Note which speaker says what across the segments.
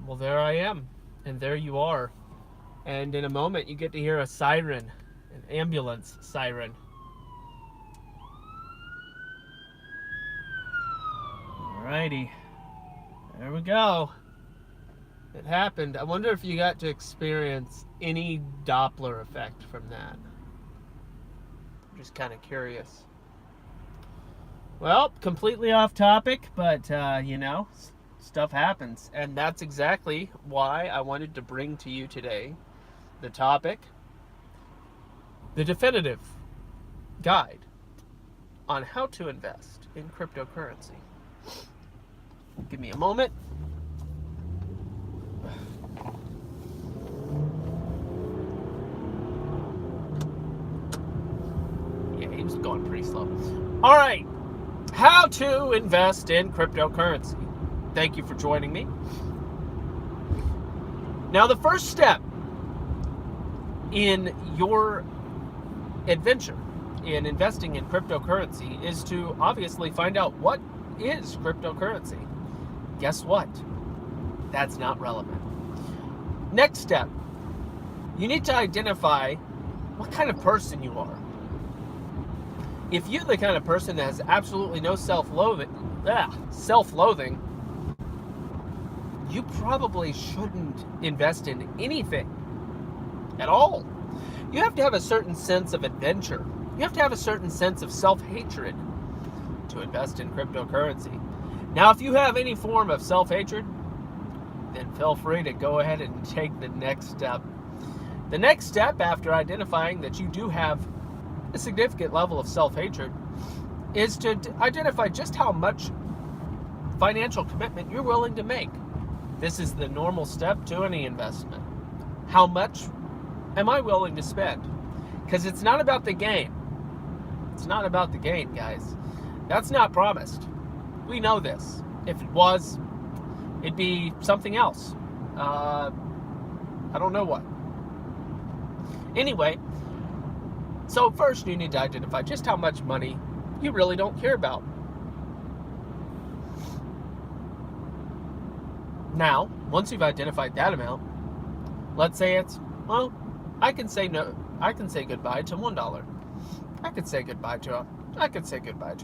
Speaker 1: Well, there I am, and there you are. And in a moment, you get to hear a siren, an ambulance siren. Alrighty, there we go. It happened. I wonder if you got to experience any Doppler effect from that. I'm just kind of curious. Well, completely off topic, but stuff happens. And that's exactly why I wanted to bring to you today the topic, the definitive guide on how to invest in cryptocurrency. Give me a moment. Yeah, he was going pretty slow. All right. How to invest in cryptocurrency. Thank you for joining me. Now, the first step in your adventure in investing in cryptocurrency is to obviously find out what is cryptocurrency. Guess what? That's not relevant. Next step, you need to identify what kind of person you are. If you're the kind of person that has absolutely no self-loathing, you probably shouldn't invest in anything at all. You have to have a certain sense of adventure. You have to have a certain sense of self-hatred to invest in cryptocurrency. Now, if you have any form of self-hatred, then feel free to go ahead and take the next step. The next step, after identifying that you do have a significant level of self-hatred, is to identify just how much financial commitment you're willing to make. This is the normal step to any investment. How much am I willing to spend? Because it's not about the gain. It's not about the gain, guys. That's not promised. We know this. If it was, it'd be something else. I don't know what. Anyway, so first you need to identify just how much money you really don't care about. Now, once you've identified that amount, let's say it's, well, I can say goodbye to $1. I could say goodbye to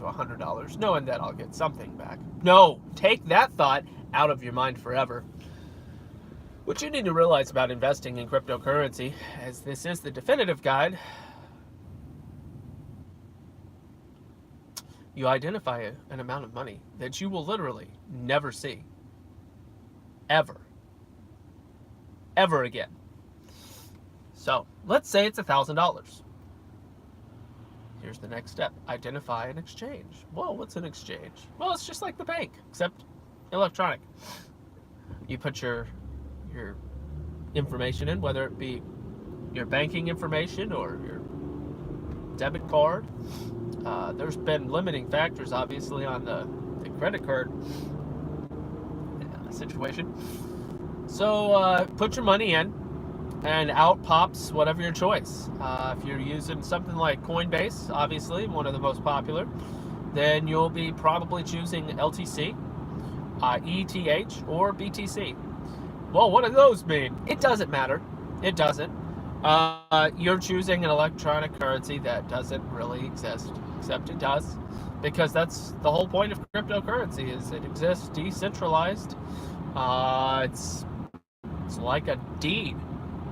Speaker 1: $100, knowing that I'll get something back. No, take that thought out of your mind forever. What you need to realize about investing in cryptocurrency, as this is the definitive guide, you identify an amount of money that you will literally never see. Ever again. So, let's say it's $1,000. Here's the next step. Identify an exchange. Whoa, what's an exchange? Well, it's just like the bank, except electronic. You put your information in, whether it be your banking information or your debit card. There's been limiting factors, obviously, on the credit card situation. So put your money in, and out pops whatever your choice. If you're using something like Coinbase, obviously one of the most popular, then you'll be probably choosing LTC, ETH, or BTC. Well, what do those mean? It doesn't matter. It doesn't. You're choosing an electronic currency that doesn't really exist, except it does, because that's the whole point of cryptocurrency, is it exists decentralized. It's like a deed,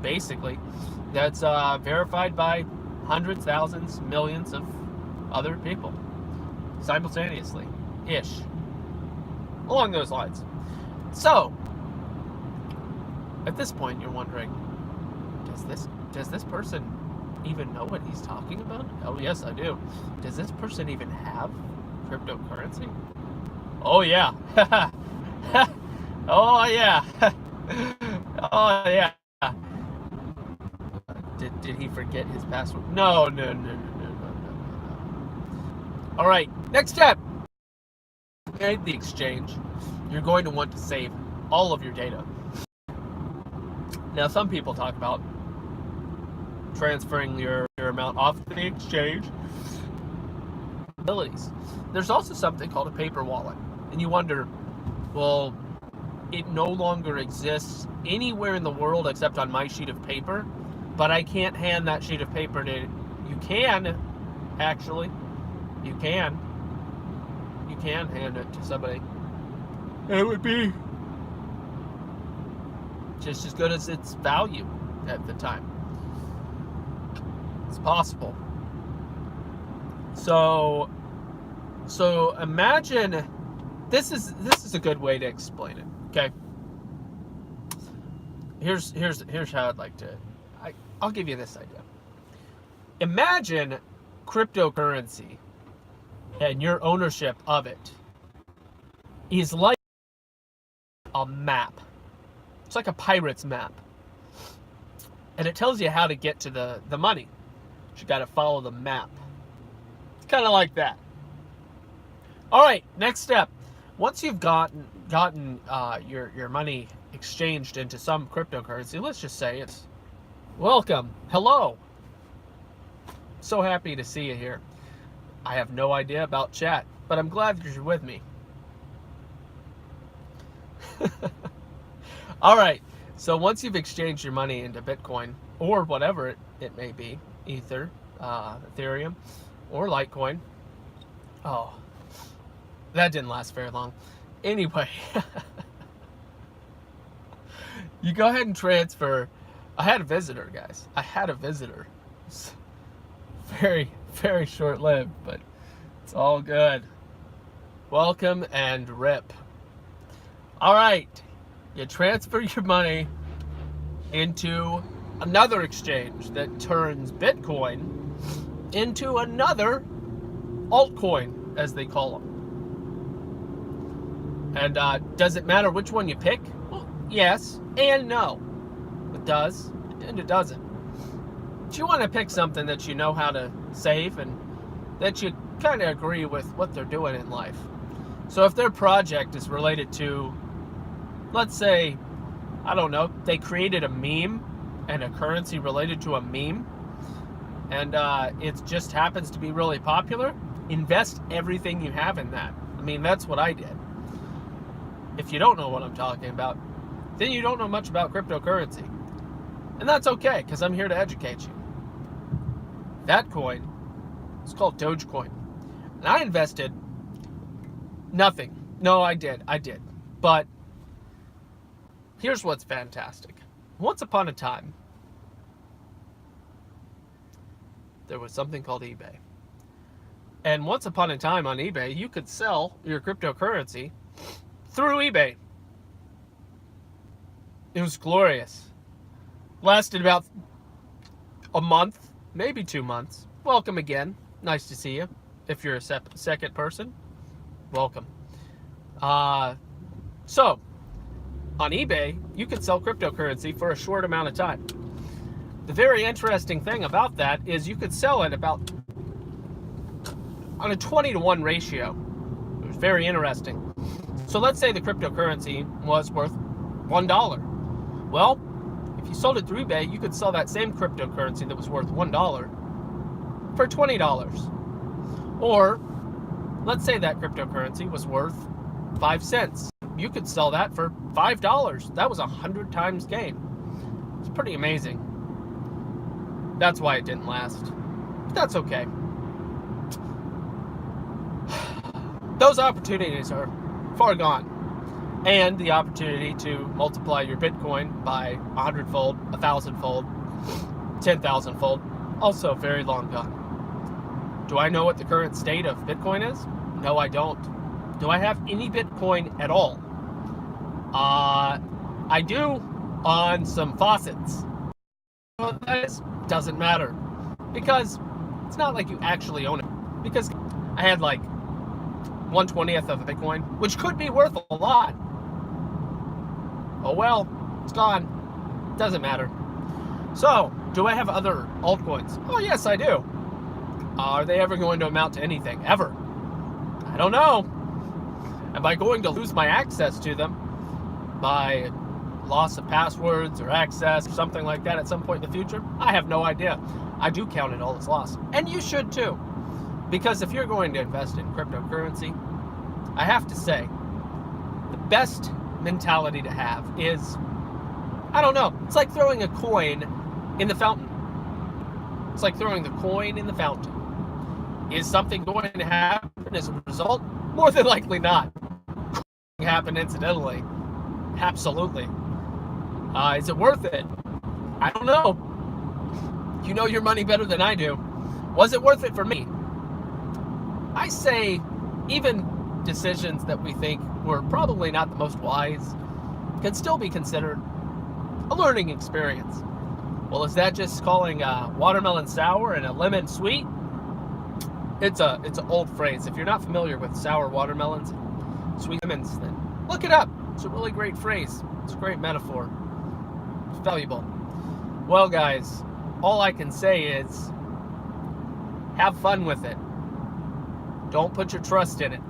Speaker 1: basically, that's verified by hundreds, thousands, millions of other people simultaneously, along those lines. So, at this point, you're wondering, does this person even know what he's talking about? Oh, yes, I do. Does this person even have cryptocurrency? Oh, yeah. Oh, yeah. Oh, yeah. Did he forget his password? No. All right, next step. At the exchange, you're going to want to save all of your data. Now, some people talk about transferring your amount off the exchange. There's also something called a paper wallet. And you wonder, well, it no longer exists anywhere in the world except on my sheet of paper, but I can't hand that sheet of paper to you. Can, actually. You can hand it to somebody. It would be just as good as its value at the time. It's possible. So imagine, this is a good way to explain it. Okay. Here's how I'd like to. I'll give you this idea. Imagine cryptocurrency and your ownership of it is like a map. It's like a pirate's map. And it tells you how to get to the money. But you got to follow the map. It's kind of like that. All right, next step. Once you've gotten your money exchanged into some cryptocurrency, let's just say it's welcome, hello. So happy to see you here. I have no idea about chat, but I'm glad that you're with me. All right, so once you've exchanged your money into Bitcoin or whatever it may be, Ether, Ethereum, or Litecoin. Oh, that didn't last very long. Anyway, you go ahead and transfer. I had a visitor, guys. I had a visitor. It's very, very short-lived, but it's all good. Welcome and rip. All right, you transfer your money into another exchange that turns Bitcoin into another altcoin, as they call them. And does it matter which one you pick? Well, yes and no. It does and it doesn't. But you want to pick something that you know how to save and that you kind of agree with what they're doing in life. So if their project is related to, let's say, I don't know, they created a meme and a currency related to a meme, and it just happens to be really popular, invest everything you have in that. I mean, that's what I did. If you don't know what I'm talking about, then you don't know much about cryptocurrency. And that's okay, because I'm here to educate you. That coin is called Dogecoin. And I invested nothing. No, I did. But here's what's fantastic. Once upon a time, there was something called eBay. And once upon a time on eBay, you could sell your cryptocurrency through eBay. It was glorious. Lasted about a month, maybe 2 months. Welcome again. Nice to see you. If you're a second person, welcome. So, on eBay, you could sell cryptocurrency for a short amount of time. The very interesting thing about that is you could sell it about on a 20-to-1 ratio. It was very interesting. So let's say the cryptocurrency was worth $1. Well, if you sold it through eBay, you could sell that same cryptocurrency that was worth $1 for $20. Or let's say that cryptocurrency was worth 5 cents. You could sell that for $5. That was 100 times gain. It's pretty amazing. That's why it didn't last. But that's okay. Those opportunities are far gone. And the opportunity to multiply your Bitcoin by 100-fold, 1,000-fold, 10,000-fold, also very long gone. Do I know what the current state of Bitcoin is? No, I don't. Do I have any Bitcoin at all? I do on some faucets. What that is doesn't matter, because it's not like you actually own it. Because I had like 1/20th of a Bitcoin, which could be worth a lot. Oh well, it's gone. Doesn't matter. So, do I have other altcoins? Oh yes, I do. Are they ever going to amount to anything? Ever? I don't know. Am I going to lose my access to them by loss of passwords or access or something like that at some point in the future? I have no idea. I do count it all as loss. And you should too. Because if you're going to invest in cryptocurrency, I have to say, the best mentality to have is, I don't know, it's like throwing a coin in the fountain. It's like throwing the coin in the fountain. Is something going to happen as a result? More than likely not. Happen incidentally. Absolutely. Is it worth it? I don't know. You know your money better than I do. Was it worth it for me? I say even decisions that we think were probably not the most wise can still be considered a learning experience. Well, is that just calling a watermelon sour and a lemon sweet? It's an old phrase. If you're not familiar with sour watermelons, sweet lemons, then look it up. It's a really great phrase. It's a great metaphor. It's valuable. Well, guys, all I can say is have fun with it. Don't put your trust in it.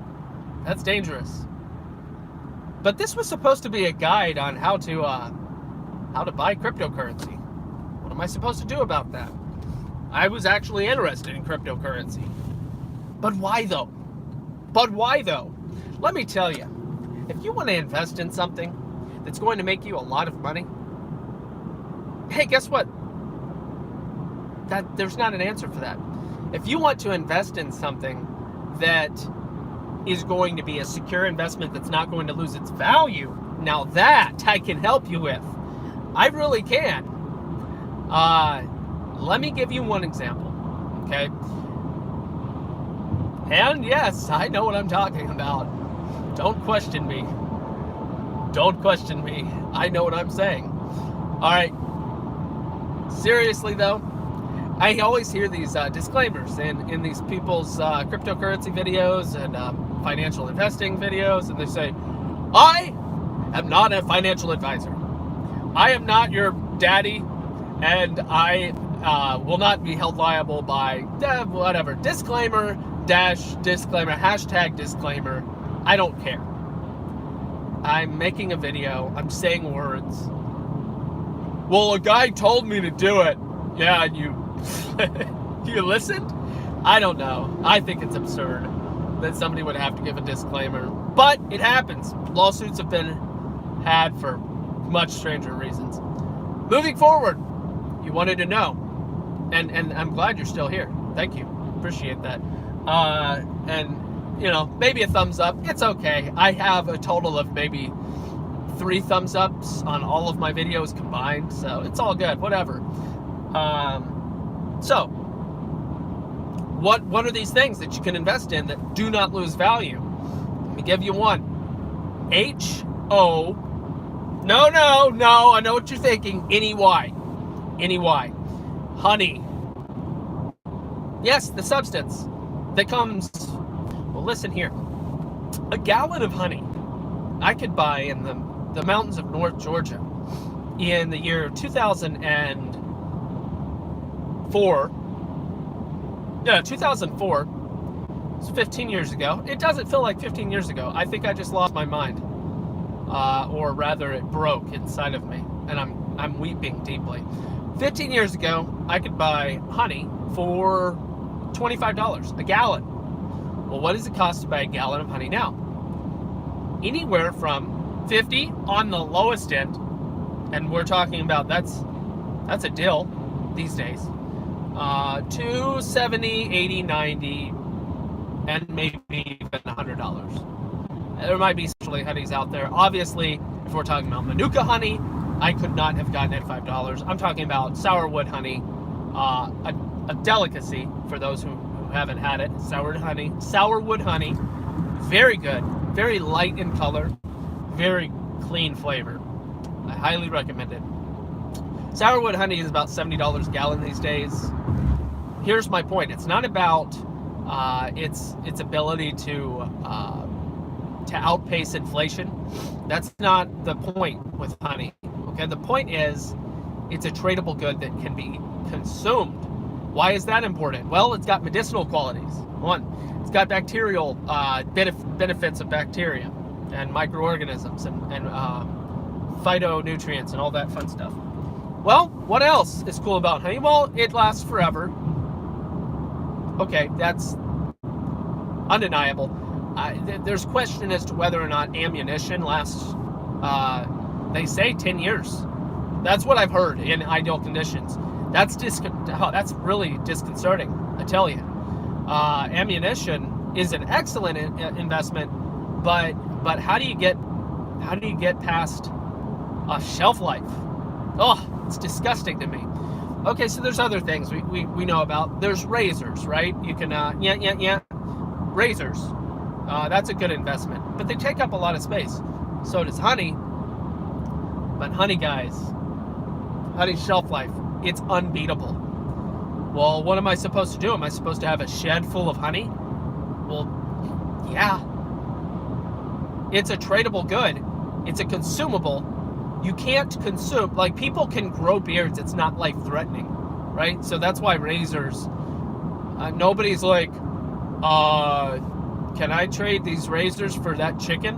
Speaker 1: That's dangerous. But this was supposed to be a guide on how to buy cryptocurrency. What am I supposed to do about that? I was actually interested in cryptocurrency. But why though? Let me tell you, if you want to invest in something that's going to make you a lot of money, hey, guess what? There's not an answer for that. If you want to invest in something that is going to be a secure investment that's not going to lose its value, now that I can help you with. I really can. Let me give you one example, okay? And yes, I know what I'm talking about. Don't question me. Don't question me. I know what I'm saying. All right. Seriously, though, I always hear these disclaimers in these people's cryptocurrency videos and financial investing videos, and they say, I am not a financial advisor. I am not your daddy, and I will not be held liable by whatever. Disclaimer, hashtag disclaimer. I don't care. I'm making a video. I'm saying words. Well, a guy told me to do it. Yeah, and you you listened? I don't know. I think it's absurd that somebody would have to give a disclaimer. But it happens. Lawsuits have been had for much stranger reasons. Moving forward, you wanted to know. And I'm glad you're still here. Thank you. Appreciate that. And, you know, maybe a thumbs up. It's okay. I have a total of maybe 3 thumbs ups on all of my videos combined. So it's all good. Whatever. So, what are these things that you can invest in that do not lose value? Let me give you one. H-O. No, I know what you're thinking. N-E-Y. N-E-Y. Honey. Yes, the substance that comes, well, listen here. A gallon of honey I could buy in the mountains of North Georgia in the year 2004. Yeah, 2004. It's 15 years ago. It doesn't feel like 15 years ago. I think I just lost my mind. Or rather, it broke inside of me, and I'm weeping deeply. 15 years ago, I could buy honey for $25 a gallon. Well, what does it cost to buy a gallon of honey now? Anywhere from 50 on the lowest end, and we're talking about that's a deal these days, to 70, 80, 90, and maybe even $100. There might be specialty honeys out there. Obviously, if we're talking about Manuka honey, I could not have gotten it at $5. I'm talking about sourwood honey, a delicacy for those who haven't had it. Sourwood honey, very good, very light in color, very clean flavor. I highly recommend it. Sourwood honey is about $70 a gallon these days. Here's my point. It's not about its ability to outpace inflation. That's not the point with honey. Okay, the point is it's a tradable good that can be consumed. Why is that important? Well, it's got medicinal qualities. One, it's got bacterial benefits of bacteria and microorganisms and phytonutrients and all that fun stuff. Well, what else is cool about honey? Well, it lasts forever. Okay, that's undeniable. There's question as to whether or not ammunition lasts They say 10 years. That's what I've heard in ideal conditions. That's really disconcerting, I tell you. Ammunition is an excellent investment, but how do you get past a shelf life? Oh, it's disgusting to me. Okay, so there's other things we know about. There's razors, right? You can razors. That's a good investment, but they take up a lot of space. So does honey. But honey, guys, honey's shelf life, it's unbeatable. Well, what am I supposed to do? Am I supposed to have a shed full of honey? Well, yeah. It's a tradable good. It's a consumable. You can't consume, like, people can grow beards. It's not life-threatening, right? So that's why razors, nobody's like, can I trade these razors for that chicken?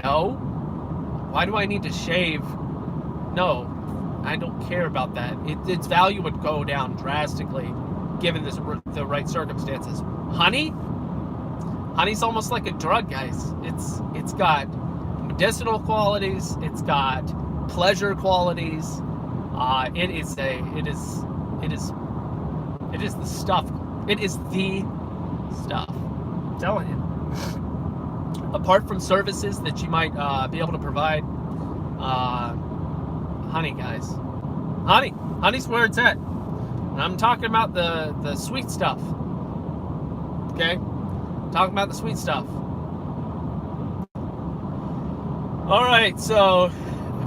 Speaker 1: No. Why do I need to shave? No, I don't care about that. Its value would go down drastically given the right circumstances. Honey's almost like a drug, guys. It's got medicinal qualities. It's got pleasure qualities. It is the stuff. It is the stuff. I'm telling you. Apart from services that you might be able to provide, honey, guys. Honey's where it's at. And I'm talking about the sweet stuff. Okay? Talking about the sweet stuff. All right, so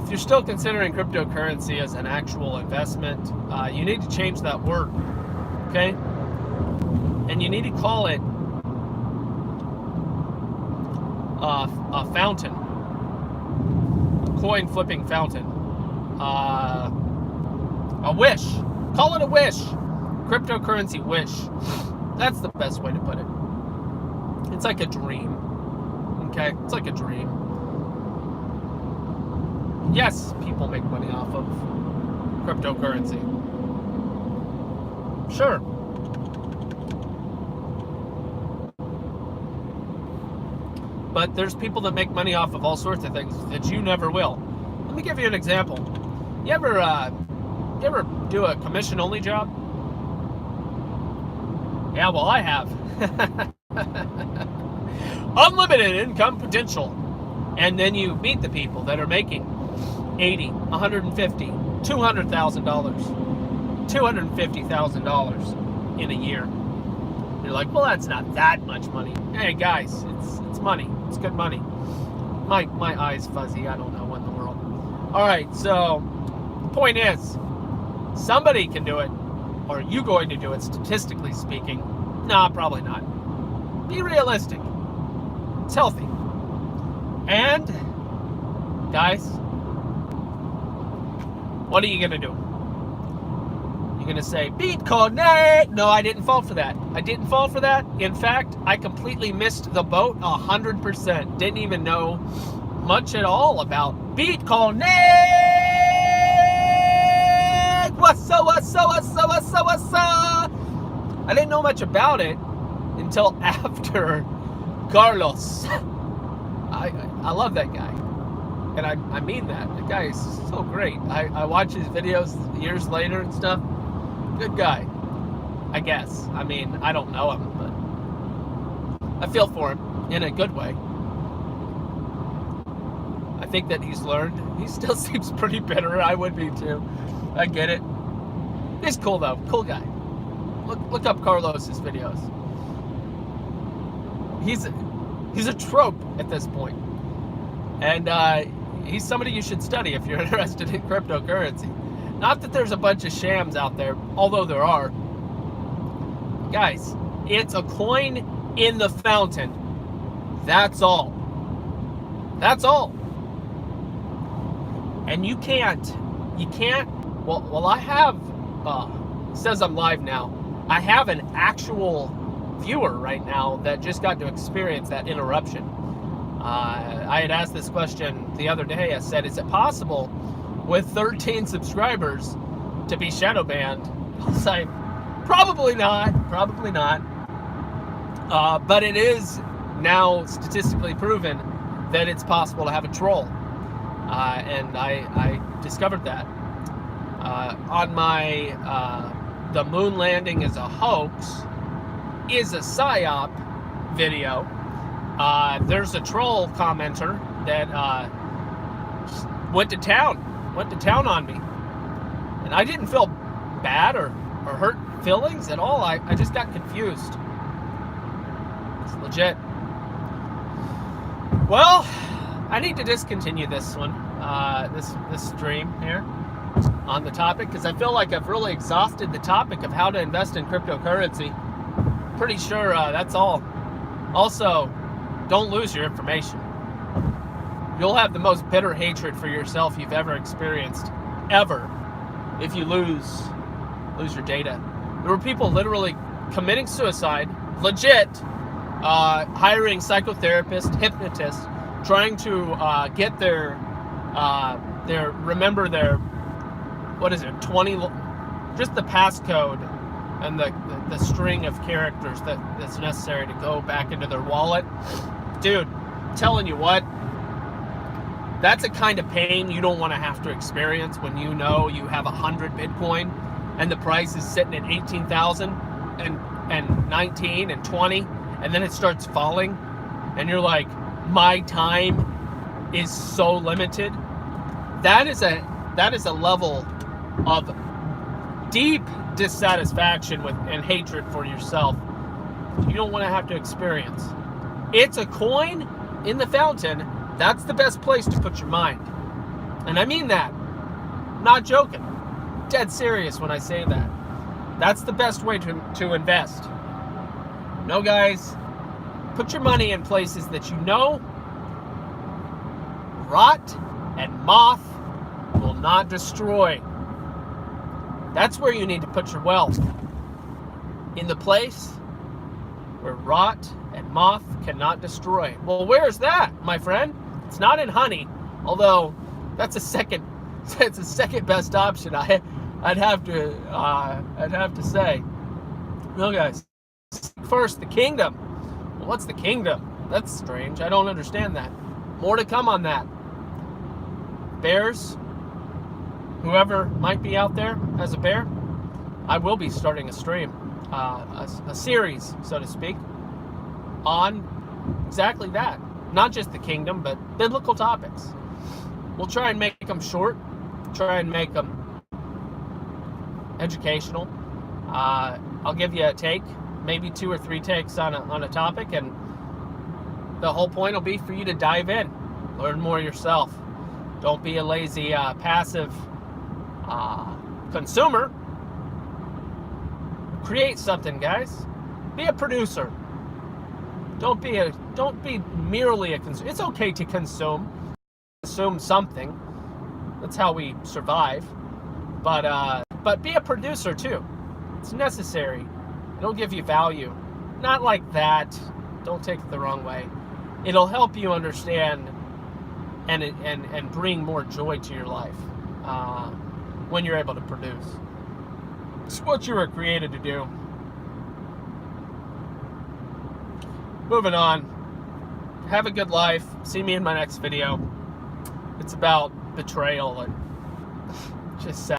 Speaker 1: if you're still considering cryptocurrency as an actual investment, you need to change that word. Okay? And you need to call it a fountain, coin flipping fountain, a wish. Call it a wish. Cryptocurrency wish. That's the best way to put it. It's like a dream. Okay, it's like a dream. Yes, people make money off of cryptocurrency. Sure. But there's people that make money off of all sorts of things that you never will. Let me give you an example. You ever do a commission-only job? Yeah, well, I have. Unlimited income potential. And then you meet the people that are making $80, $150, $200,000, $250,000 in a year. You're like, well, that's not that much money. Hey, guys, it's money. It's good money. My eye's fuzzy. I don't know what in the world. All right, so the point is, somebody can do it. Are you going to do it, statistically speaking? Nah, probably not. Be realistic. It's healthy. And, guys, what are you going to do? You're going to say, Bitcoin, no, I didn't fall for that. I didn't fall for that. In fact, I completely missed the boat 100%. Didn't even know much at all about Bitcoin. What's up? I didn't know much about it until after Carlos. I love that guy. And I mean that. The guy is so great. I watch his videos years later and stuff. Good guy, I guess. I mean, I don't know him, but I feel for him in a good way. I think that he's learned. He still seems pretty bitter. I would be too. I get it. He's cool though. Cool guy. Look up Carlos's videos. He's a trope at this point. And he's somebody you should study if you're interested in cryptocurrency. Not that there's a bunch of shams out there, although there are. Guys, it's a coin in the fountain. That's all. That's all. And you can't, well, I have, it says I'm live now. I have an actual viewer right now that just got to experience that interruption. I had asked this question the other day. I said, is it possible with 13 subscribers to be shadow banned? I was like, probably not. But it is now statistically proven that it's possible to have a troll. and I discovered that on my the moon landing is a hoax is a psyop video. There's a troll commenter that went to town on me, and I didn't feel bad or hurt feelings at all. I just got confused. It's legit. Well, I need to discontinue this one, this stream here on the topic, because I feel like I've really exhausted the topic of how to invest in cryptocurrency. Pretty sure that's all. Also, don't lose your information. You'll have the most bitter hatred for yourself you've ever experienced, ever, if you lose your data. There were people literally committing suicide, legit, hiring psychotherapists, hypnotists, trying to get their remember their, what is it, 20, just the passcode and the string of characters that's necessary to go back into their wallet. Dude, I'm telling you what, that's a kind of pain you don't want to have to experience when you know you have 100 Bitcoin and the price is sitting at 18,000 and 19 and 20, and then it starts falling and you're like, my time is so limited. That is a level of deep dissatisfaction with and hatred for yourself you don't want to have to experience. It's a coin in the fountain. That's the best place to put your mind. And I mean that. Not joking. Dead serious when I say that. That's the best way to invest. No, guys, put your money in places that you know rot and moth will not destroy. That's where you need to put your wealth. In the place where rot and moth cannot destroy. Well, where's that, my friend? It's not in honey, although that's a second best option. I'd have to say. No, guys. First, the kingdom. Well, what's the kingdom? That's strange. I don't understand that. More to come on that. Bears, whoever might be out there as a bear, I will be starting a stream, a series, so to speak, on exactly that. Not just the kingdom, but biblical topics. We'll try and make them short, try and make them educational. I'll give you a take, maybe 2 or 3 takes on a topic, and the whole point will be for you to dive in, learn more yourself. Don't be a lazy, passive consumer. Create something, guys. Be a producer. Don't be merely a consumer. It's okay to consume something. That's how we survive. But be a producer too. It's necessary. It'll give you value. Not like that. Don't take it the wrong way. It'll help you understand and bring more joy to your life when you're able to produce. It's what you were created to do. Moving on. Have a good life. See me in my next video. It's about betrayal and just sad.